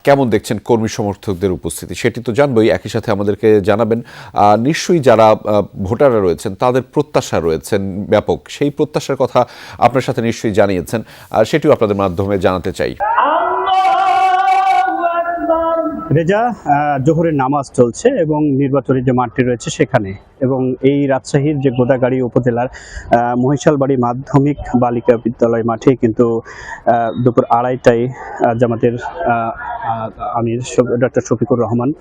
কেমন দেখছেন কর্মী সমর্থকদের উপস্থিতি সেটি তো জানবই, একই সাথে আমাদেরকে জানাবেন নিশ্চয়ই যারা ভোটাররা রয়েছেন তাদের প্রত্যাশা রয়েছেন ব্যাপক, সেই প্রত্যাশার কথা আপনার সাথে নিশ্চয়ই জানিয়েছেন, আর সেটিও আপনাদের মাধ্যমে জানাতে চাই। রেজা, জোহরের নামাজ চলছে এবং নির্বাচনী যে মাঠটি রয়েছে সেখানে, এবং এই রাজশাহীর যে গোদাগাড়ী উপজেলার মহিশালবাড়ি মাধ্যমিক বালিকা বিদ্যালয় মাঠে কিন্তু দুপুর 2:30টায় জামাতের আমির ডক্টর শফিকুর রহমান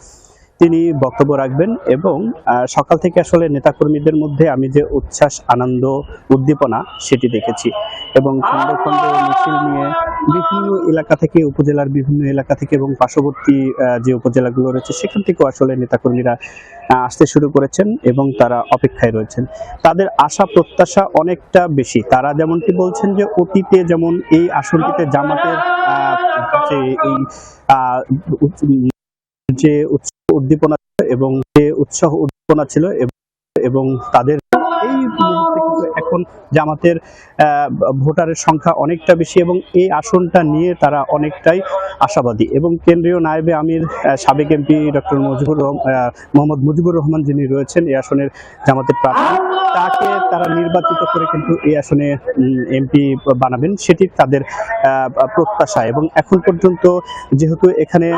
তিনি বক্তব্য রাখবেন। এবং সকাল থেকে আসলে নেতাকর্মীদের মধ্যে আমি যে উচ্ছ্বাস, আনন্দ, উদ্দীপনা সেটি দেখেছি, এবং খন্ড খন্ড মিছিল নিয়ে বিভিন্ন এলাকা থেকে, উপজেলার বিভিন্ন এলাকা থেকে এবং পার্শ্ববর্তী যে উপজেলাগুলো রয়েছে সেখান থেকেও আসলে নেতাকর্মীরা আসতে শুরু করেছেন এবং তারা অপেক্ষায় রয়েছেন। তাদের আশা প্রত্যাশা অনেকটা বেশি। তারা যেমনটি বলছেন যে অতীতে যেমন এই আসনটিতে জামাতের যে উদ্দীপনা এবং যে উৎসাহ উদ্দীপনা ছিল এবং তাদের এই মুহূর্তে কিন্তু এখন জামাতের ভোটারের সংখ্যা অনেকটা বেশি এবং এই আসনটা নিয়ে তারা অনেকটাই আশাবাদী। এবং কেন্দ্রীয় নায়েবে আমির সাবেক এমপি ডক্টর মোহাম্মদ মুজিবুর রহমান যিনি রয়েছেন এই আসনের জামাতের প্রার্থী, তাকে তারা নির্বাচিত করে কিন্তু এই আসনে এমপি বানাবেন, সেটি তাদের প্রত্যাশা। এবং এখন পর্যন্ত যেহেতু এখানে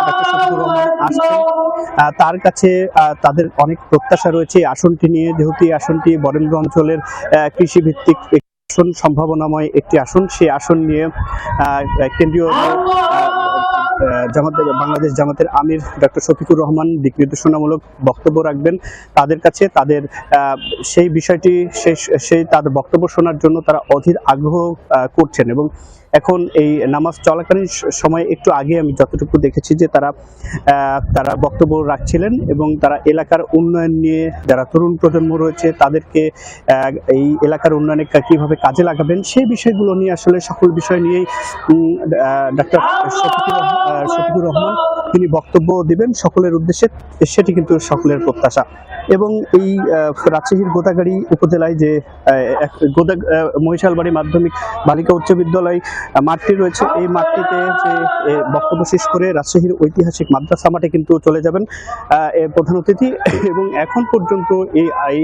ডক্টর শফিকুর রহমান আসছেন, তার কাছে তাদের অনেক প্রত্যাশা রয়েছে এই আসনটি নিয়ে, যেহেতু এই আসনটি বরেন্দ্র অঞ্চলের কৃষিভিত্তিক আসন, সম্ভাবনাময় একটি আসন। সেই আসন নিয়ে কেন্দ্রীয় বাংলাদেশ জামাতের আমির ডক্টর শফিকুর রহমান দিক নির্দেশনামূলক বক্তব্য রাখবেন তাদের কাছে। তাদের সেই বিষয়টি সেই তাদের বক্তব্য শোনার জন্য তারা অধীর আগ্রহ করছেন। এবং এখন এই নামাজ চলাকালীন সময় একটু আগে আমি যতটুকু দেখেছি যে তারা বক্তব্য রাখছিলেন এবং তারা এলাকার উন্নয়ন নিয়ে, যারা তরুণ প্রজন্ম রয়েছে তাদেরকে এই এলাকার উন্নয়নে কিভাবে কাজে লাগাবেন সেই বিষয়গুলো নিয়ে, আসলে সকল বিষয় নিয়েই ডক্টর শফিকুর রহমান তিনি বক্তব্য দিবেন সকলের উদ্দেশ্যে, সেটি কিন্তু সকলের প্রত্যাশা। এবং এই রাজশাহীর গোদাগাড়ী উপজেলায় যে মহিশালবাড়ি মাধ্যমিক বালিকা উচ্চ বিদ্যালয় মাঠটি রয়েছে, এই মাঠটিতে যে বক্তব্য শেষ করে রাজশাহীর ঐতিহাসিক মাদ্রাসা মাঠে কিন্তু চলে যাবেন প্রধান অতিথি। এবং এখন পর্যন্ত এই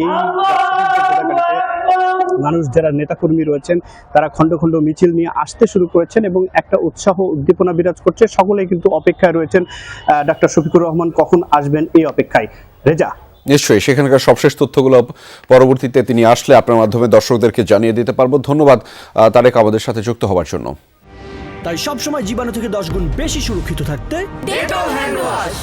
মানুষ, যারা নেতাকর্মী রয়েছেন তারা খন্ড খন্ড মিছিল নিয়ে আসতে শুরু করেছেন এবং একটা উৎসাহ উদ্দীপনা বিরাজ করছে। সকলেই কিন্তু অপেক্ষায় রয়েছেন ডক্টর শফিকুর রহমান কখন আসবেন এই অপেক্ষায়। রেজা, নিশ্চয়ই সেখানকার সবশেষ তথ্যগুলো পরবর্তীতে তিনি আসলে আপনার মাধ্যমে দর্শকদেরকে জানিয়ে দিতে পারবো। ধন্যবাদ তারেক আমাদের সাথে যুক্ত হওয়ার জন্য। তাই সবসময় জীবাণু থেকে 10 গুণ বেশি সুরক্ষিত থাকতে ডেটল হ্যান্ড ওয়াশ।